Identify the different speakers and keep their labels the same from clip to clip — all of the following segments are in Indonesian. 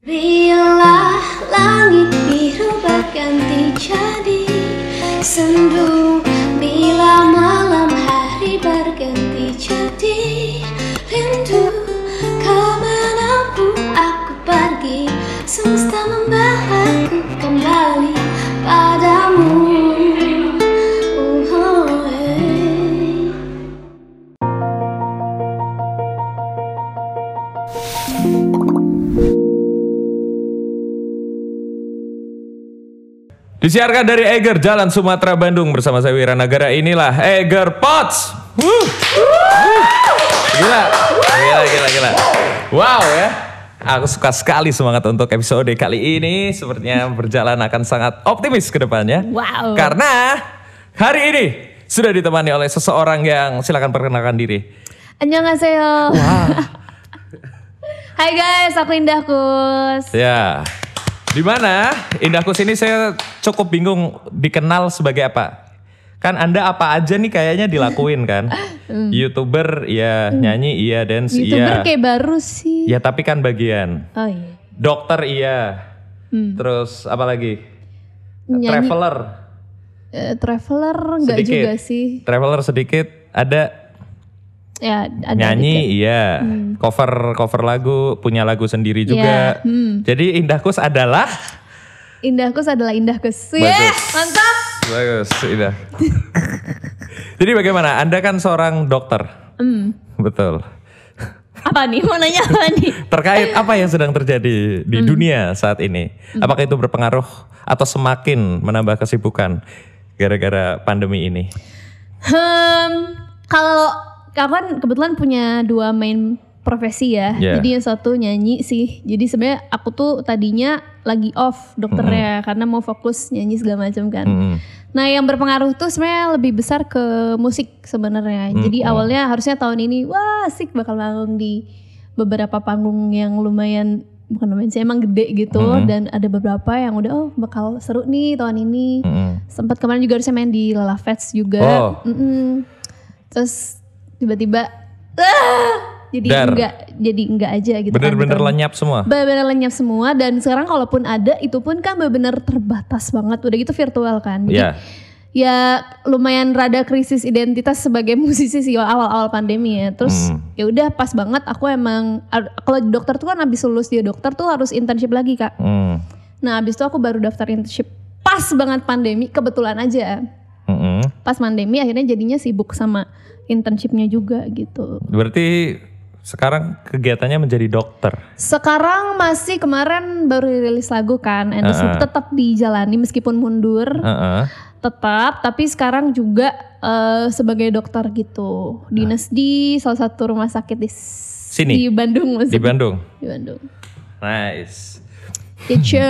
Speaker 1: Bila langit biru berganti jadi sendu, bila malam hari berganti jadi rindu, kemanapun aku pergi, semesta membawaku kembali padamu.
Speaker 2: Disiarkan dari Eger, Jalan Sumatera, Bandung. Bersama saya Wiranagara, inilah Eger Pots. Gila. Wow ya. Aku suka sekali semangat untuk episode kali ini. Sepertinya berjalan akan sangat optimis ke depannya.
Speaker 3: Wow.
Speaker 2: Karena hari ini sudah ditemani oleh seseorang yang silakan perkenalkan diri.
Speaker 3: Annyeonghaseyo.
Speaker 2: Wow.
Speaker 3: Hai guys, aku Indah Kus.
Speaker 2: Ya. Di mana Indahkus ini saya cukup bingung dikenal sebagai apa. Kan Anda apa aja nih kayaknya dilakuin kan. YouTuber iya, nyanyi iya, dance
Speaker 3: YouTuber
Speaker 2: iya.
Speaker 3: kayak baru sih.
Speaker 2: Ya tapi kan bagian.
Speaker 3: Oh iya.
Speaker 2: Dokter iya. Terus apa lagi?
Speaker 3: Nyanyi.
Speaker 2: Traveler.
Speaker 3: Traveler enggak
Speaker 2: Sedikit.
Speaker 3: juga sih.
Speaker 2: Traveler sedikit, ada
Speaker 3: Ya, ada
Speaker 2: nyanyi
Speaker 3: dikit.
Speaker 2: iya. Cover lagu, punya lagu sendiri juga. Jadi Indahkus adalah
Speaker 3: Indah Kus adalah Indah Kus.
Speaker 2: Bagus.
Speaker 3: Yes, mantap.
Speaker 2: bagus, Indah. Jadi bagaimana? Anda kan seorang dokter. Betul.
Speaker 3: Apa nih? Mau nanya apa nih?
Speaker 2: Terkait apa yang sedang terjadi di dunia saat ini? Apakah itu berpengaruh atau semakin menambah kesibukan gara-gara pandemi ini?
Speaker 3: Kalau aku kan kebetulan punya dua main profesi ya.
Speaker 2: Yeah.
Speaker 3: Jadi yang satu nyanyi sih. Jadi sebenarnya aku tuh tadinya lagi off dokternya karena mau fokus nyanyi segala macam kan. Nah, yang berpengaruh tuh sebenarnya lebih besar ke musik sebenarnya. Jadi awalnya harusnya tahun ini wah asik bakal manggung di beberapa panggung yang lumayan, bukan lumayan sih, emang gede gitu. Dan ada beberapa yang udah bakal seru nih tahun ini. Sempat kemarin juga harusnya main di Lala Fest juga. Terus tiba-tiba jadi enggak aja gitu.
Speaker 2: Bener-bener
Speaker 3: kan,
Speaker 2: lenyap semua?
Speaker 3: Bener-bener lenyap semua, dan sekarang kalaupun ada itu pun kan bener-bener terbatas banget. Udah gitu virtual kan. Jadi ya lumayan rada krisis identitas sebagai musisi sih awal-awal pandemi ya. Terus ya udah pas banget aku emang kalau dokter tuh kan abis lulus dia dokter tuh harus internship lagi Kak. Nah abis itu aku baru daftar internship pas banget pandemi, kebetulan aja. Pas pandemi akhirnya jadinya sibuk sama internshipnya juga gitu.
Speaker 2: Berarti sekarang kegiatannya menjadi dokter?
Speaker 3: Sekarang masih, kemarin baru rilis lagu kan, tetap dijalani meskipun mundur. Tetap, tapi sekarang juga sebagai dokter gitu. Dinas di salah satu rumah sakit di sini. Di Bandung maksudnya.
Speaker 2: Di Bandung? Di
Speaker 3: Bandung.
Speaker 2: Nice.
Speaker 3: Gitu.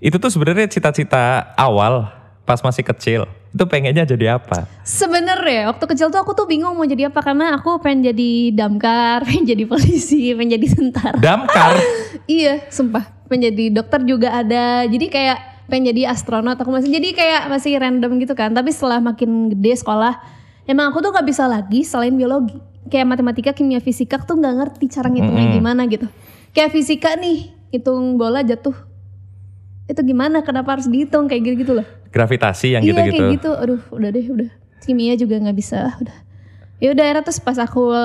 Speaker 2: Itu tuh sebenarnya cita-cita awal pas masih kecil. Itu pengennya jadi apa?
Speaker 3: Sebenarnya waktu kecil tuh aku tuh bingung mau jadi apa, karena aku pengen jadi damkar, pengen jadi polisi, pengen jadi tentara.
Speaker 2: Damkar?
Speaker 3: Iya, sumpah. Pengen jadi dokter juga ada. Jadi kayak pengen jadi astronot, aku masih jadi kayak masih random gitu kan. Tapi setelah makin gede sekolah, emang aku tuh gak bisa lagi selain biologi. Kayak matematika, kimia, fisika tuh gak ngerti cara ngitungnya gimana gitu. Kayak fisika nih, hitung bola jatuh. Itu gimana, kenapa harus dihitung kayak gitu-gitu loh.
Speaker 2: Gravitasi yang
Speaker 3: iya,
Speaker 2: gitu-gitu.
Speaker 3: Iya kayak gitu, aduh udah deh udah. Kimia juga gak bisa, udah. Ya udah akhirnya terus pas aku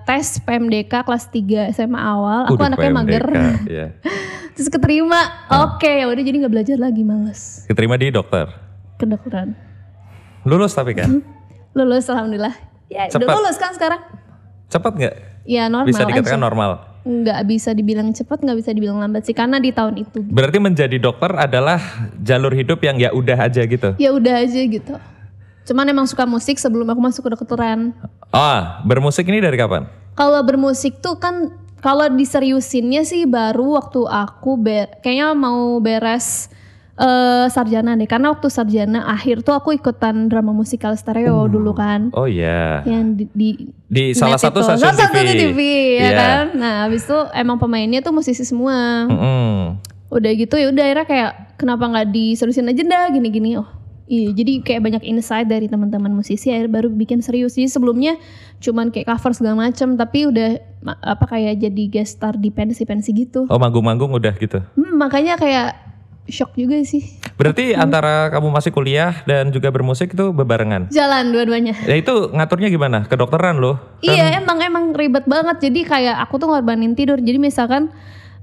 Speaker 3: tes PMDK kelas 3 SMA awal, aku anaknya
Speaker 2: PMDK,
Speaker 3: mager.
Speaker 2: Iya.
Speaker 3: Terus keterima, oke ya udah jadi gak belajar lagi, males.
Speaker 2: Keterima di dokter?
Speaker 3: Kedokteran.
Speaker 2: Lulus tapi kan?
Speaker 3: Lulus alhamdulillah. Ya
Speaker 2: Cepet.
Speaker 3: udah lulus kan sekarang.
Speaker 2: Cepat gak?
Speaker 3: Ya normal
Speaker 2: Bisa dikatakan
Speaker 3: aja.
Speaker 2: normal?
Speaker 3: Nggak bisa dibilang cepat, nggak bisa dibilang lambat sih, karena di tahun itu.
Speaker 2: Berarti menjadi dokter adalah jalur hidup yang ya udah aja gitu?
Speaker 3: Ya udah aja gitu. Cuman emang suka musik sebelum aku masuk ke kedokteran.
Speaker 2: Bermusik ini dari kapan?
Speaker 3: Kalau bermusik tuh kan, kalau diseriusinnya sih baru waktu aku kayaknya mau beres sarjana deh. Karena waktu sarjana akhir tuh aku ikutan drama musikal stereo dulu kan.
Speaker 2: Oh iya.
Speaker 3: Yang
Speaker 2: di salah satu
Speaker 3: itu.
Speaker 2: stasiun
Speaker 3: TV ya kan. Nah habis itu emang pemainnya tuh musisi semua. Udah gitu ya udah akhirnya kayak kenapa nggak diseriusin aja dah gini-gini. Oh Iya, jadi kayak banyak insight dari teman-teman musisi akhirnya baru bikin serius. Jadi sebelumnya cuman kayak cover segala macam, tapi udah kayak jadi guest star di pensi-pensi gitu.
Speaker 2: Oh, manggung-manggung udah gitu.
Speaker 3: Makanya kayak shock juga sih.
Speaker 2: Berarti antara kamu masih kuliah dan juga bermusik itu bebarengan?
Speaker 3: Jalan dua-duanya.
Speaker 2: Ya itu ngaturnya gimana? Kedokteran loh.
Speaker 3: Iya, emang ribet banget. Jadi kayak aku tuh ngorbanin tidur. Jadi misalkan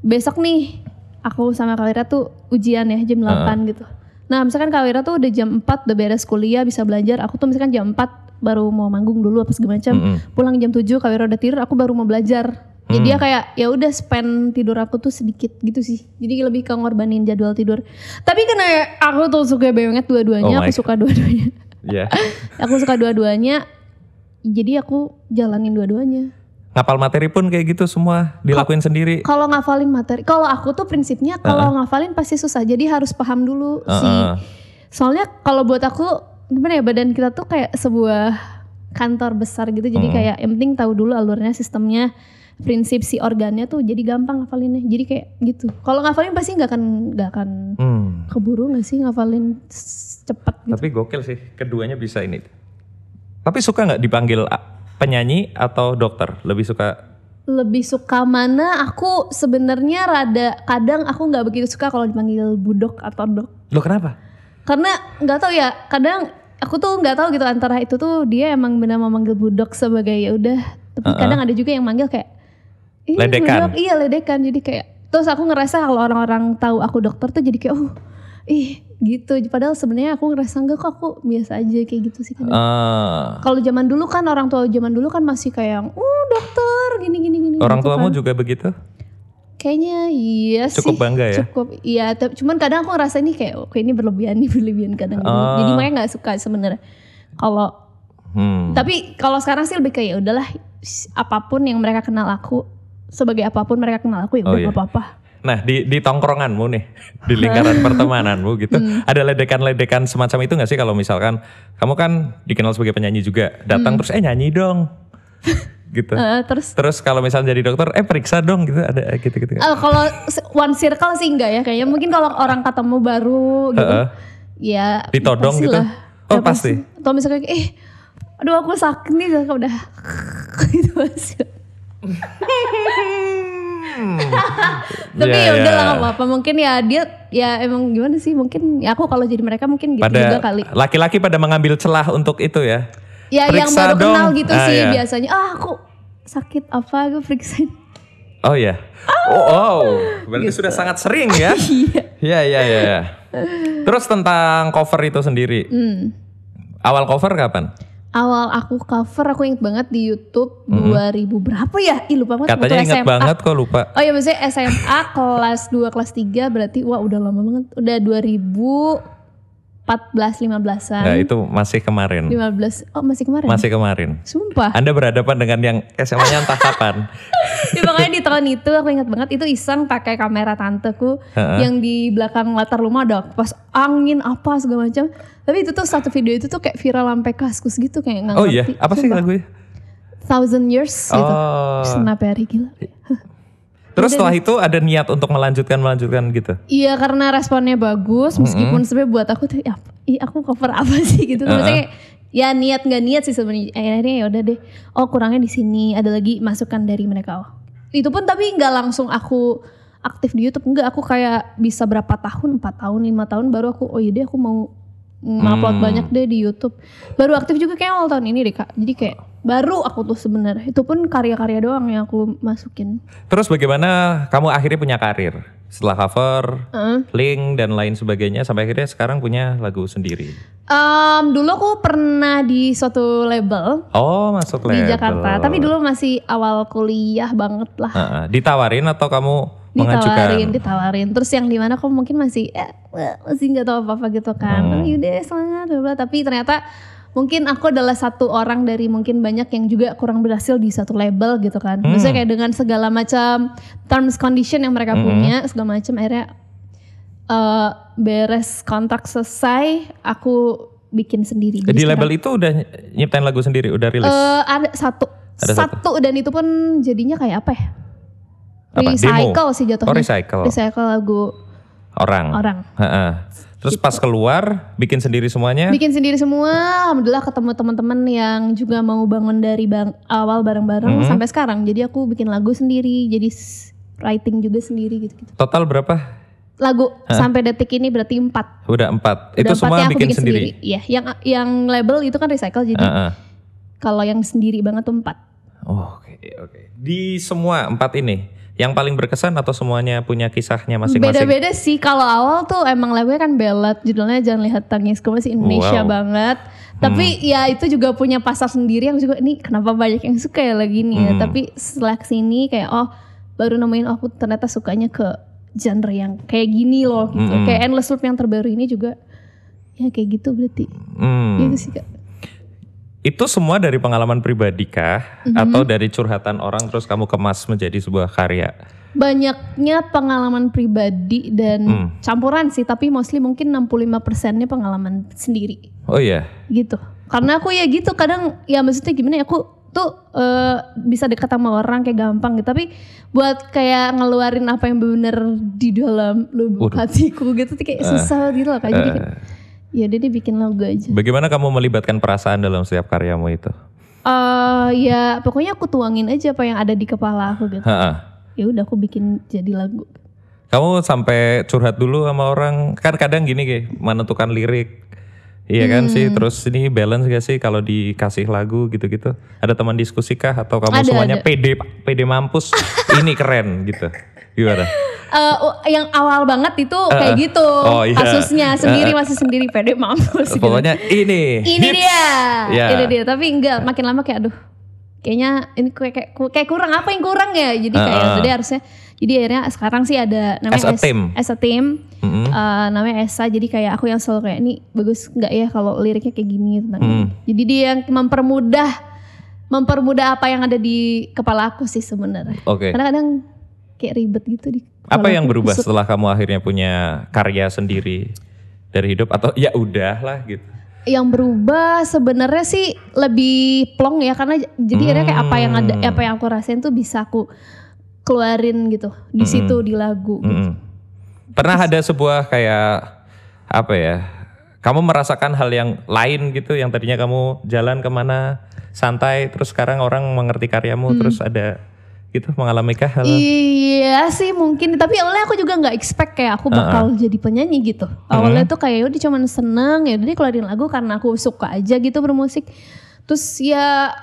Speaker 3: besok nih aku sama Kak Wira tuh ujian ya jam 8 gitu. Nah misalkan Kak Wira tuh udah jam 4 udah beres kuliah bisa belajar. Aku tuh misalkan jam 4 baru mau manggung dulu apa segala macam. Pulang jam 7 Kak Wira udah tidur, aku baru mau belajar. Jadi dia kayak ya udah spend tidur aku tuh sedikit gitu sih. Jadi lebih ke ngorbanin jadwal tidur. Tapi karena aku tuh suka banget dua-duanya, aku suka dua-duanya.
Speaker 2: Iya.
Speaker 3: Aku suka dua-duanya. Jadi aku jalanin dua-duanya.
Speaker 2: Ngapal materi pun kayak gitu semua dilakuin sendiri.
Speaker 3: Kalau ngafalin materi, kalau aku tuh prinsipnya kalau ngafalin pasti susah. Jadi harus paham dulu sih. Soalnya kalau buat aku gimana ya, badan kita tuh kayak sebuah kantor besar gitu. Jadi kayak yang penting tahu dulu alurnya, sistemnya, prinsip si organnya tuh jadi gampang ngafalinnya. Jadi kayak gitu. Kalau ngafalin pasti nggak akan keburu nggak sih ngafalin cepet gitu.
Speaker 2: Tapi gokil sih, keduanya bisa ini. Tapi suka nggak dipanggil penyanyi atau dokter? Lebih suka mana? Aku sebenarnya kadang aku nggak begitu suka kalau dipanggil budok atau dok. Loh kenapa?
Speaker 3: Karena nggak tahu ya. Kadang aku tuh nggak tahu gitu antara itu tuh dia emang benar mau manggil budok sebagai ya udah. Tapi kadang ada juga yang manggil kayak
Speaker 2: ledekan.
Speaker 3: Budok, iya ledekan. Jadi kayak terus aku ngerasa kalau orang-orang tahu aku dokter tuh jadi kayak gitu. Padahal sebenarnya aku ngerasa enggak kok, aku biasa aja kayak gitu sih kadang. Kalau zaman dulu kan orang tua zaman dulu kan masih kayak dokter gini.
Speaker 2: Orang
Speaker 3: gitu
Speaker 2: tuamu
Speaker 3: kan.
Speaker 2: juga begitu?
Speaker 3: Kayaknya iya sih.
Speaker 2: Cukup bangga ya?
Speaker 3: Cukup iya, cuman kadang aku ngerasa ini kayak ini berlebihan kadang. Jadi makanya nggak suka sebenarnya. Kalau tapi kalau sekarang sih lebih kayak udahlah apapun yang mereka kenal aku, sebagai apapun mereka kenal aku ya udah nggak apa-apa.
Speaker 2: Nah di tongkronganmu nih, di lingkaran pertemananmu gitu, ada ledekan-ledekan semacam itu gak sih kalau misalkan kamu kan dikenal sebagai penyanyi juga, datang terus nyanyi dong, gitu. Terus kalau misalnya jadi dokter, periksa dong gitu, ada gitu-gitu.
Speaker 3: Kalau one circle sih enggak ya, kayaknya mungkin kalau orang ketemu baru gitu, ya
Speaker 2: ditodong gitu. Oh ya, pasti.
Speaker 3: Atau misalnya aduh aku sakit nih, udah gitu hasil. Tapi ya udah lah gak apa-apa, mungkin ya dia ya emang gimana sih, mungkin ya aku kalau jadi mereka mungkin gitu juga kali.
Speaker 2: Laki-laki pada mengambil celah untuk itu ya.
Speaker 3: Ya periksa yang baru dong. Kenal gitu sih
Speaker 2: ya.
Speaker 3: Biasanya aku sakit apa gue periksain.
Speaker 2: Oh ya. Berarti gitu. Sudah sangat sering ya. Iya. Terus tentang cover itu sendiri. Awal cover kapan?
Speaker 3: Awal aku cover aku inget banget di YouTube 2000 berapa ya? Lupa banget.
Speaker 2: Katanya inget banget kok lupa.
Speaker 3: Oh iya maksudnya SMA kelas 2 kelas 3 berarti udah lama banget. Udah 2014-15an.
Speaker 2: Ya itu masih kemarin.
Speaker 3: 15. Oh masih kemarin?
Speaker 2: Masih kemarin.
Speaker 3: Sumpah.
Speaker 2: Anda berhadapan dengan yang SMA-nya entah kapan.
Speaker 3: Ya, makanya di tahun itu aku ingat banget itu iseng pakai kamera tanteku yang di belakang latar rumah ada pas angin apa segala macam. Tapi itu tuh satu video itu tuh kayak viral sampai Kaskus gitu kayak nggak ngerti.
Speaker 2: Oh iya, apa sih lagunya?
Speaker 3: 1000 Years gitu. Kenapa hari gila.
Speaker 2: Terus setelah itu ada niat untuk melanjutkan gitu? Iya
Speaker 3: karena responnya bagus meskipun sebenarnya buat aku tuh aku cover apa sih gitu. Maksudnya ya niat nggak niat sih sebenarnya. Akhirnya ya udah deh. Oh kurangnya di sini ada lagi masukan dari mereka. Itu pun tapi nggak langsung aku aktif di YouTube. Enggak, aku kayak bisa berapa tahun, 4 tahun, 5 tahun baru aku deh aku mau upload banyak deh di YouTube. Baru aktif juga kayak awal tahun ini deh Kak. Jadi kayak baru aku tuh sebenarnya. Itu pun karya-karya doang yang aku masukin.
Speaker 2: Terus bagaimana kamu akhirnya punya karir? Setelah cover, link dan lain sebagainya sampai akhirnya sekarang punya lagu sendiri.
Speaker 3: Dulu aku pernah di suatu label.
Speaker 2: Oh masuk label.
Speaker 3: Di Jakarta. Tapi dulu masih awal kuliah banget lah.
Speaker 2: Ditawarin atau kamu mengajukan?
Speaker 3: Ditawarin. Terus yang di mana aku mungkin masih nggak tahu apa-apa gitu kan. Yaudah semangat. Tapi ternyata mungkin aku adalah satu orang dari mungkin banyak yang juga kurang berhasil di satu label gitu kan. Maksudnya kayak dengan segala macam terms condition yang mereka punya segala macam akhirnya beres kontrak selesai aku bikin sendiri.
Speaker 2: Di label itu udah nyiptain lagu sendiri, udah rilis?
Speaker 3: Ada satu dan itu pun jadinya kayak apa ya?
Speaker 2: Apa?
Speaker 3: Recycle
Speaker 2: Demo?
Speaker 3: sih jatuhnya.
Speaker 2: Oh recycle.
Speaker 3: Recycle lagu.
Speaker 2: Orang. Terus pas keluar bikin sendiri semuanya?
Speaker 3: Bikin sendiri semua. Alhamdulillah ketemu teman-teman yang juga mau bangun dari awal bareng-bareng sampai sekarang. Jadi aku bikin lagu sendiri, jadi writing juga sendiri gitu.
Speaker 2: Total berapa
Speaker 3: lagu sampai detik ini berarti 4.
Speaker 2: Udah 4. Itu semua bikin sendiri?
Speaker 3: Iya, yang label itu kan recycle, jadi kalau yang sendiri banget tuh 4.
Speaker 2: Oke. Di semua 4 ini yang paling berkesan atau semuanya punya kisahnya masing-masing?
Speaker 3: Beda-beda sih. Kalau awal tuh emang lagunya kan ballad, judulnya Jangan Lihat Tangisku, masih Indonesia banget. Tapi ya itu juga punya pasar sendiri yang juga ini kenapa banyak yang suka ya lagi nih ya. Tapi setelah kesini kayak baru nemuin aku ternyata sukanya ke genre yang kayak gini loh gitu. Kayak Endless Loop yang terbaru ini juga ya kayak gitu berarti. Gitu sih Kak.
Speaker 2: Itu semua dari pengalaman pribadi kah? Atau dari curhatan orang terus kamu kemas menjadi sebuah karya?
Speaker 3: Banyaknya pengalaman pribadi dan campuran sih, tapi mostly mungkin 65%-nya pengalaman sendiri.
Speaker 2: Oh iya?
Speaker 3: Gitu. Karena aku ya gitu, kadang ya maksudnya gimana ya, aku tuh bisa dekat sama orang kayak gampang gitu. Tapi buat kayak ngeluarin apa yang benar di dalam lubuk hatiku gitu tuh kayak susah gitu loh. Kayak jadi ya udah deh bikin lagu aja.
Speaker 2: Bagaimana kamu melibatkan perasaan dalam setiap karyamu itu?
Speaker 3: Ya pokoknya aku tuangin aja apa yang ada di kepala aku gitu. Ya udah aku bikin jadi lagu.
Speaker 2: Kamu sampai curhat dulu sama orang? Kan kadang gini kayak menentukan lirik. Iya kan sih, terus ini balance gak sih kalau dikasih lagu gitu-gitu? Ada teman diskusi kah atau kamu semuanya pede mampus, ini keren gitu? Gimana?
Speaker 3: Yang awal banget itu kayak gitu kasusnya masih sendiri pede mampus.
Speaker 2: Pokoknya
Speaker 3: gitu. ini dia. Tapi enggak, makin lama kayak aduh, kayaknya ini kayak kurang, apa yang kurang ya? Jadi kayak jadi harusnya. Jadi akhirnya sekarang sih ada namanya as a team. Namanya Esa. Jadi kayak aku yang selalu kayak ini bagus nggak ya kalau liriknya kayak gini tentang ini. Jadi dia yang mempermudah apa yang ada di kepala aku sih sebenarnya. Karena kadang kayak ribet gitu di.
Speaker 2: Apa yang berubah setelah kamu akhirnya punya karya sendiri dari hidup atau ya udahlah gitu?
Speaker 3: Yang berubah sebenarnya sih lebih plong ya, karena jadi akhirnya kayak apa yang aku rasain tuh bisa aku keluarin gitu di situ di lagu. Gitu.
Speaker 2: Pernah ada sebuah kayak apa ya? Kamu merasakan hal yang lain gitu, yang tadinya kamu jalan kemana santai, terus sekarang orang mengerti karyamu, terus ada gitu, mengalami kah hal?
Speaker 3: Iya sih mungkin, tapi awalnya aku juga nggak expect kayak aku bakal jadi penyanyi gitu. Awalnya tuh kayak udah cuman seneng ya, udah keluarin lagu karena aku suka aja gitu bermusik. Terus ya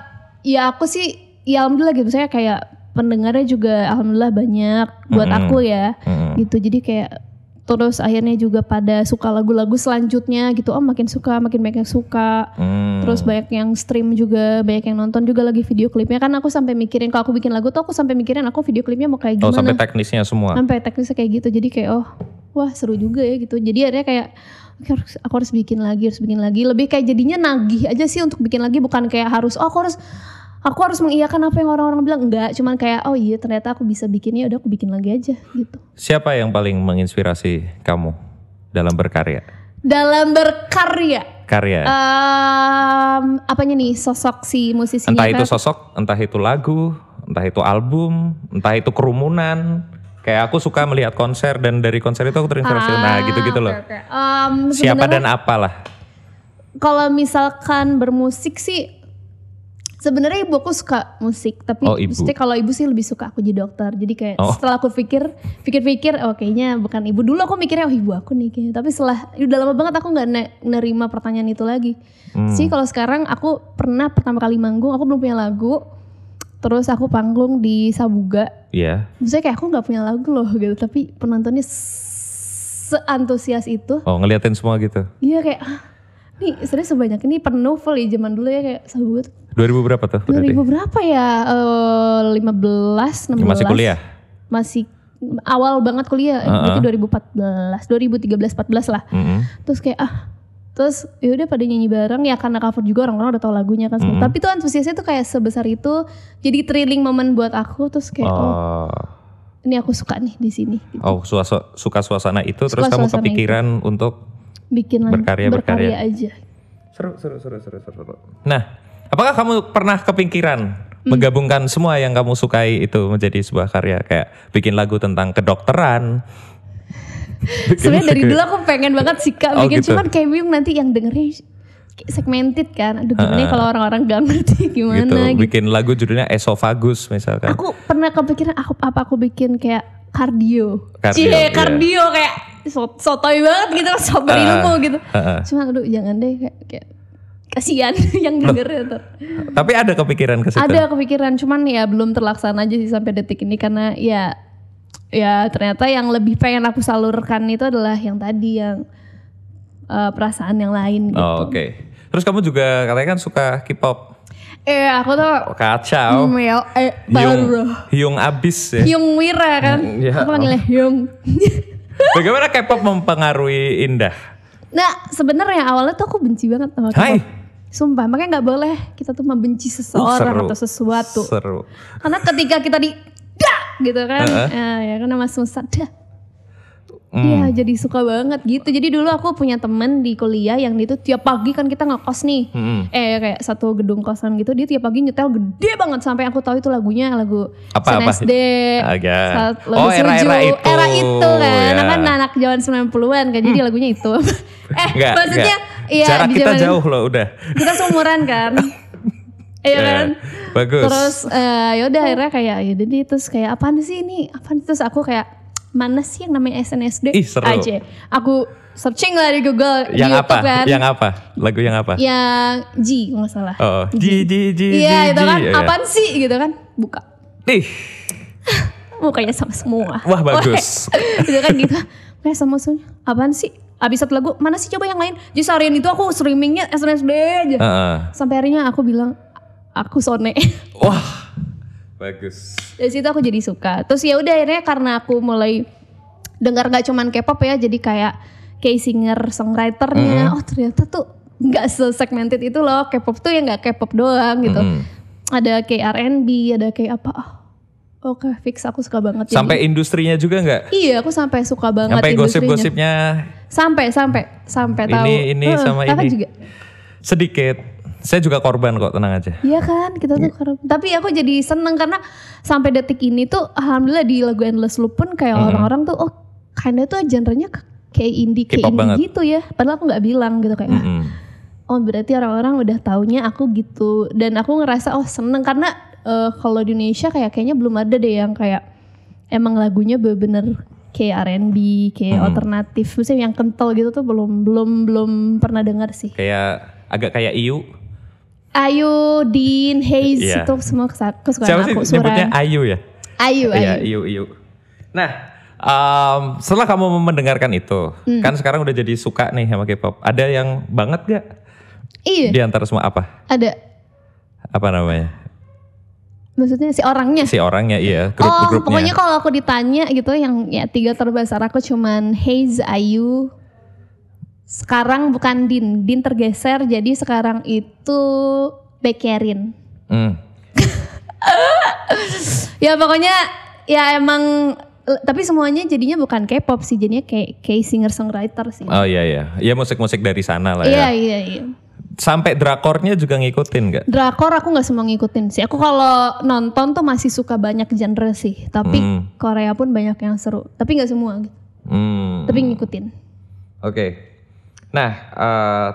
Speaker 3: aku sih ya alhamdulillah gitu, saya kayak pendengarnya juga alhamdulillah banyak buat aku ya gitu. Jadi kayak terus akhirnya juga pada suka lagu-lagu selanjutnya gitu. Makin banyak yang suka. Terus banyak yang stream juga, banyak yang nonton juga lagi video klipnya. Kan aku sampai mikirin kalau aku bikin lagu tuh aku sampai mikirin aku video klipnya mau kayak gimana.
Speaker 2: Sampai teknisnya semua.
Speaker 3: Sampai teknisnya kayak gitu. Jadi kayak wah seru juga ya gitu. Jadi akhirnya kayak aku harus bikin lagi. Lebih kayak jadinya nagih aja sih untuk bikin lagi, bukan kayak harus aku harus mengiyakan apa yang orang-orang bilang. Enggak, cuman kayak iya ternyata aku bisa bikinnya, udah aku bikin lagi aja gitu.
Speaker 2: Siapa yang paling menginspirasi kamu dalam berkarya? Karya.
Speaker 3: Apanya nih sosok si musisinya?
Speaker 2: Entah itu sosok, entah itu lagu, entah itu album, entah itu kerumunan. Kayak aku suka melihat konser dan dari konser itu aku terinspirasi. Nah gitu-gitu loh. Okay. Siapa dan apalah?
Speaker 3: Kalau misalkan bermusik sih, sebenarnya ibu aku suka musik, tapi maksudnya kalau ibu sih lebih suka aku jadi dokter. Jadi kayak setelah aku pikir kayaknya bukan ibu. Dulu aku mikirnya ibu aku nih kayaknya. Tapi setelah udah lama banget aku gak nerima pertanyaan itu lagi. Sih kalau sekarang aku pernah pertama kali manggung, aku belum punya lagu. Terus aku panggung di Sabuga.
Speaker 2: Iya.
Speaker 3: Maksudnya kayak aku gak punya lagu loh gitu. Tapi penontonnya seantusias itu.
Speaker 2: Ngeliatin semua gitu?
Speaker 3: Iya kayak nih serius sebanyak ini penuh full ya zaman dulu ya kayak Sabuga tuh.
Speaker 2: 2000 berapa tuh?
Speaker 3: 2000 berapa ya? 15, 16.
Speaker 2: Masih kuliah?
Speaker 3: Masih awal banget kuliah. Berarti 2013, 14 lah. Terus kayak terus yaudah pada nyanyi bareng ya, karena cover juga orang-orang udah tahu lagunya kan. Tapi tuh antusiasnya tuh kayak sebesar itu. Jadi thrilling moment buat aku. Terus kayak ini aku suka nih di sini. Gitu.
Speaker 2: Suka suasana itu. Terus kamu kepikiran untuk
Speaker 3: bikin berkarya aja.
Speaker 2: Seru. Nah, apakah kamu pernah kepikiran menggabungkan semua yang kamu sukai itu menjadi sebuah karya? Kayak bikin lagu tentang kedokteran,
Speaker 3: Sebenarnya dari dulu aku pengen banget sih Kak bikin,
Speaker 2: gitu.
Speaker 3: cuman kayak bingung nanti yang dengernya kayak segmented kan. Aduh gimana kalau orang-orang gak ngerti gimana gitu.
Speaker 2: Bikin lagu judulnya Esophagus misalkan.
Speaker 3: Aku pernah kepikiran aku bikin kayak kardio.
Speaker 2: Iya.
Speaker 3: Kardio kayak sotoy banget gitu, sok berilmu gitu. Cuma aduh jangan deh kayak kasihan yang dengernya ntar.
Speaker 2: Tapi ada kepikiran ke situ?
Speaker 3: Ada kepikiran, cuman ya belum terlaksana aja sih sampai detik ini karena ya ternyata yang lebih pengen aku salurkan itu adalah yang tadi yang perasaan yang lain gitu.
Speaker 2: Oh, Oke. Terus kamu juga katanya kan suka K-pop.
Speaker 3: Aku tuh
Speaker 2: Kacau. Hyung abis ya.
Speaker 3: Hyung Wira kan.
Speaker 2: Ya,
Speaker 3: Aku panggilnya Hyung.
Speaker 2: Bagaimana K-pop mempengaruhi Indah?
Speaker 3: Nah sebenarnya awalnya tuh aku benci banget sama K-pop. Sumpah, makanya gak boleh kita tuh membenci seseorang atau sesuatu.
Speaker 2: Seru.
Speaker 3: Karena ketika kita gitu kan, ya kan nama susah Iya jadi suka banget gitu. Jadi dulu aku punya temen di kuliah yang dia tuh tiap pagi kan kita ngekos nih. Kayak satu gedung kosan gitu. Dia tiap pagi nyetel gede banget sampai aku tahu itu lagu SNSD. Lagu
Speaker 2: era itu.
Speaker 3: Era itu kan.
Speaker 2: Ya.
Speaker 3: Kan anak zaman 90-an kan. Jadi lagunya itu. Maksudnya iya
Speaker 2: jarak kita jauh loh udah.
Speaker 3: Kita seumuran kan. Iya kan.
Speaker 2: Bagus.
Speaker 3: Terus yaudah akhirnya kayak yaudah deh terus kayak apaan sih ini? Apaan terus aku kayak mana sih yang namanya SNSD aja. Aku searching lah di Google
Speaker 2: yang
Speaker 3: di YouTube
Speaker 2: apa?
Speaker 3: kan.
Speaker 2: Yang apa? Lagu yang apa?
Speaker 3: Yang G kalau nggak salah.
Speaker 2: Oh, G.
Speaker 3: Iya itu kan. Apaan sih gitu kan? Buka. Mukanya sama semua.
Speaker 2: Wah bagus.
Speaker 3: Gitu kan gitu. Kayak sama semua. Apaan sih? Abis satu lagu, mana sih coba yang lain? Jadi seharian itu aku streamingnya SNSD aja. Sampai harinya aku bilang, aku sone.
Speaker 2: Wah, bagus.
Speaker 3: Dari situ aku jadi suka. Terus ya udah akhirnya karena aku mulai dengar gak cuman K-pop ya, jadi kayak singer songwriternya. Oh ternyata tuh nggak se-segmented itu loh. K-pop tuh ya nggak K-pop doang gitu. Ada kayak R&B, ada kayak apa? Oke, fix aku suka banget.
Speaker 2: Sampai industrinya juga nggak?
Speaker 3: Iya, aku sampai suka banget.
Speaker 2: Sampai gosip-gosipnya.
Speaker 3: Sampai tahu.
Speaker 2: Ini sama ini.
Speaker 3: Juga.
Speaker 2: Sedikit. Saya juga korban kok, tenang aja.
Speaker 3: Iya kan, kita tuh korban. Tapi aku jadi seneng karena sampai detik ini tuh alhamdulillah di lagu Endless Loop pun kayak orang-orang tuh kinda tuh genrenya kayak indie gitu ya. Padahal aku gak bilang gitu kayak berarti orang-orang udah taunya aku gitu. Dan aku ngerasa seneng karena kalau di Indonesia kayaknya belum ada deh yang kayak emang lagunya bener-bener kayak R&B, kayak alternatif. Maksudnya yang kental gitu tuh belum pernah dengar sih.
Speaker 2: Kayak agak kayak Iyu.
Speaker 3: Ayu, Dean, Hayes itu semua kesukaan aku.
Speaker 2: Siapa sih nyebutnya Ayu ya?
Speaker 3: Ayu.
Speaker 2: Iya, Iyu. Nah, setelah kamu mendengarkan itu, kan sekarang udah jadi suka nih sama K-pop. Ada yang banget gak?
Speaker 3: Iya.
Speaker 2: Di antara semua apa?
Speaker 3: Ada.
Speaker 2: Apa namanya?
Speaker 3: Maksudnya si orangnya?
Speaker 2: Si orangnya iya, grup-grupnya.
Speaker 3: Pokoknya kalau aku ditanya gitu yang ya 3 terbesar aku cuman Hayes, Ayu. Sekarang bukan Din tergeser jadi sekarang itu Baekhyun. Ya pokoknya ya emang tapi semuanya jadinya bukan K-pop sih, jadinya kayak singer songwriter sih.
Speaker 2: Oh iya. Ya musik-musik dari sana lah ya.
Speaker 3: Iya.
Speaker 2: Sampai drakornya juga ngikutin gak?
Speaker 3: Drakor aku gak semua ngikutin sih. Aku kalau nonton tuh masih suka banyak genre sih. Tapi Korea pun banyak yang seru. Tapi gak semua gitu. Tapi ngikutin.
Speaker 2: Oke. Nah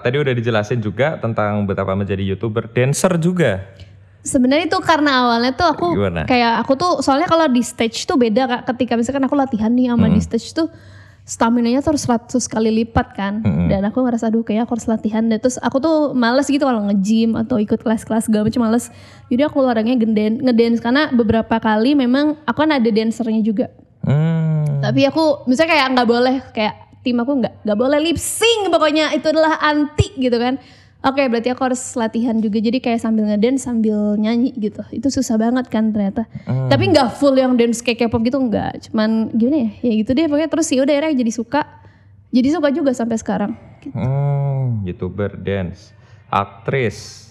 Speaker 2: tadi udah dijelasin juga tentang betapa menjadi YouTuber. Dancer juga.
Speaker 3: Sebenarnya itu karena awalnya tuh aku kayak aku tuh soalnya kalau di stage tuh beda Kak. Ketika misalkan aku latihan nih sama di stage tuh staminanya tuh 100 kali lipat kan. Dan aku ngerasa aduh kayak aku harus latihan. Dan terus aku tuh males gitu kalau nge-gym atau ikut kelas-kelas segala macam males. Jadi aku olahraganya ngedance karena beberapa kali memang aku kan ada dancernya juga. Tapi aku misalnya kayak nggak boleh kayak tim aku nggak boleh lip sync pokoknya itu adalah anti gitu kan. Oke, berarti aku harus latihan juga jadi kayak sambil ngedance sambil nyanyi gitu. Itu susah banget kan ternyata. Tapi nggak full yang dance kayak K-pop gitu nggak. Cuman gimana ya? Ya gitu deh pokoknya terus ya udah akhirnya jadi suka. Jadi suka juga sampai sekarang. Gitu.
Speaker 2: YouTuber, dance, aktris,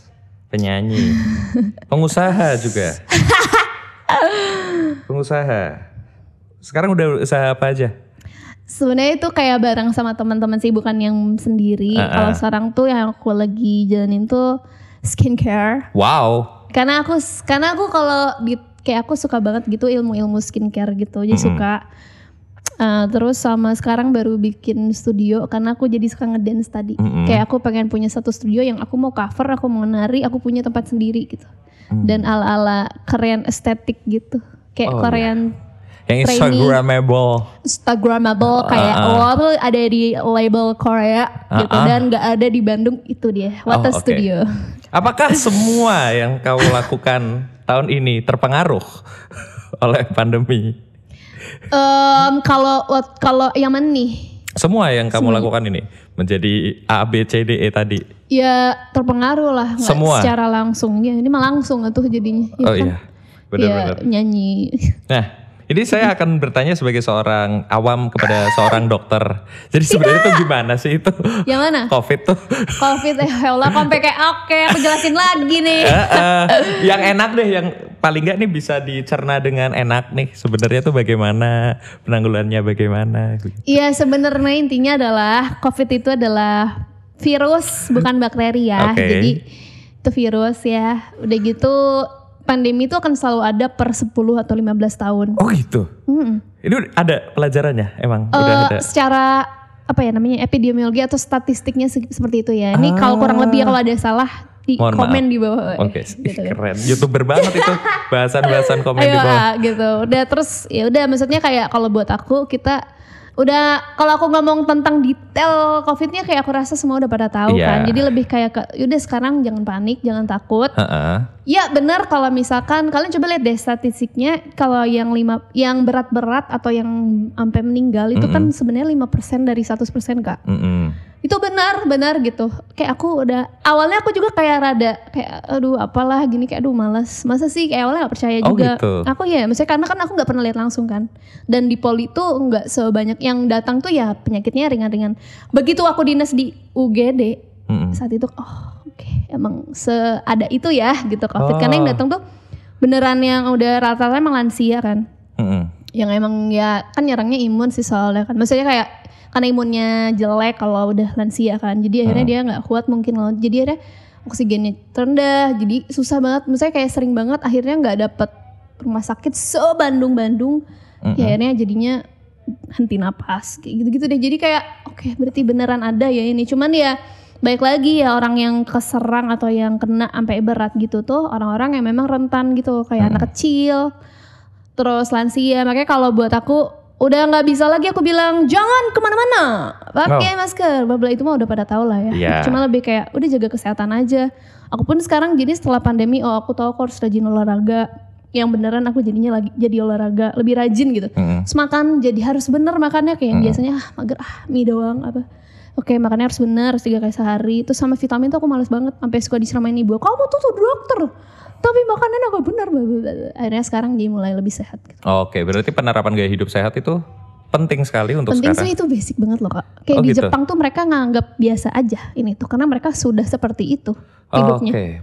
Speaker 2: penyanyi, pengusaha juga. Pengusaha. Sekarang udah usaha apa aja?
Speaker 3: Sebenarnya itu kayak bareng sama teman-teman sih bukan yang sendiri. Kalau sekarang tuh yang aku lagi jalanin tuh skincare.
Speaker 2: Wow.
Speaker 3: Karena aku kalau kayak aku suka banget gitu ilmu-ilmu skincare gitu. Jadi suka Terus sama sekarang baru bikin studio karena aku jadi suka ngedance tadi. Kayak aku pengen punya satu studio yang aku mau cover, aku mau nari, aku punya tempat sendiri gitu. Dan ala-ala Korean estetik gitu. Kayak Korean
Speaker 2: yang Instagramable
Speaker 3: kayak tuh ada di label Korea gitu dan nggak ada di Bandung, itu dia Wata Studio.
Speaker 2: Apakah semua yang kamu lakukan tahun ini terpengaruh oleh pandemi?
Speaker 3: Kalau yang mana nih?
Speaker 2: Semua yang kamu lakukan ini menjadi A, B, C, D, E tadi.
Speaker 3: Ya terpengaruh lah.
Speaker 2: Semua.
Speaker 3: Secara langsung ya. Ini mah langsung tuh jadinya. Ya kan?
Speaker 2: Iya. Benar-benar.
Speaker 3: Ya, nyanyi.
Speaker 2: Nah, ini saya akan bertanya sebagai seorang awam kepada seorang dokter. Jadi sebenarnya itu gimana sih itu?
Speaker 3: Yang mana?
Speaker 2: COVID tuh.
Speaker 3: COVID ya Allah, sampai kayak oke, aku jelasin lagi nih.
Speaker 2: Yang enak deh, yang paling nggak nih bisa dicerna dengan enak nih. Sebenarnya tuh bagaimana, penanggulannya bagaimana?
Speaker 3: Iya, sebenarnya intinya adalah COVID itu adalah virus, bukan bakteri ya. Jadi itu virus ya. Udah gitu pandemi itu akan selalu ada per 10 atau 15 tahun.
Speaker 2: Oh gitu? Ini ada pelajarannya emang? Udah ada?
Speaker 3: Secara apa ya namanya, epidemiologi atau statistiknya seperti itu ya. Ini kalau kurang lebih kalau ada salah di komen di bawah.
Speaker 2: Oke, gitu, keren. YouTuber banget itu bahasan-bahasan komen di bawah.
Speaker 3: Gitu. Udah terus ya udah, maksudnya kayak kalau buat aku kita udah, kalau aku ngomong tentang detail COVID-nya kayak aku rasa semua udah pada tahu kan. Jadi lebih kayak yaudah sekarang jangan panik, jangan takut. Ya benar, kalau misalkan kalian coba lihat deh statistiknya, kalau yang berat-berat atau yang sampai meninggal itu kan sebenarnya 5% dari 100% Kak. Itu benar gitu. Kayak aku udah, awalnya aku juga kayak rada kayak aduh apalah gini, kayak aduh malas. Masa sih, kayak awalnya gak percaya juga.
Speaker 2: Gitu.
Speaker 3: Aku ya, maksudnya karena kan aku gak pernah lihat langsung kan. Dan di Poli itu gak sebanyak yang datang tuh ya penyakitnya ringan-ringan. Begitu aku dinas di UGD, saat itu emang seada itu ya gitu COVID. Karena yang datang tuh beneran yang udah rata-rata emang lansia kan. Yang emang ya kan nyerangnya imun sih soalnya kan. Maksudnya kayak karena imunnya jelek kalau udah lansia kan, jadi akhirnya dia nggak kuat mungkin loh, jadi akhirnya oksigennya rendah, jadi susah banget, misalnya kayak sering banget akhirnya nggak dapet rumah sakit Bandung, ya akhirnya jadinya henti napas kayak gitu-gitu deh, jadi kayak oke, berarti beneran ada ya ini, cuman ya baik lagi ya orang yang keserang atau yang kena sampai berat gitu tuh orang-orang yang memang rentan gitu, kayak anak kecil, terus lansia, makanya kalau buat aku udah nggak bisa lagi aku bilang jangan kemana-mana pakai masker, bla itu mah udah pada tahu lah ya. Cuma lebih kayak udah jaga kesehatan aja. Aku pun sekarang jadi setelah pandemi, aku tahu aku harus rajin olahraga. Yang beneran aku jadinya lagi jadi olahraga, lebih rajin gitu. Terus makan jadi harus bener makannya, kayak biasanya mager mie doang apa. Oke, makannya harus bener, harus 3 kali sehari. Terus sama vitamin tuh aku males banget, sampai suka diseramain ibu. Kamu tuh dokter, tapi makanannya gak benar. Akhirnya sekarang jadi mulai lebih sehat gitu.
Speaker 2: Oke, berarti penerapan gaya hidup sehat itu penting sekali untuk
Speaker 3: penting
Speaker 2: sekarang.
Speaker 3: Penting sih, itu basic banget loh Kak. Kayak di Jepang tuh mereka nganggap biasa aja ini tuh, karena mereka sudah seperti itu hidupnya.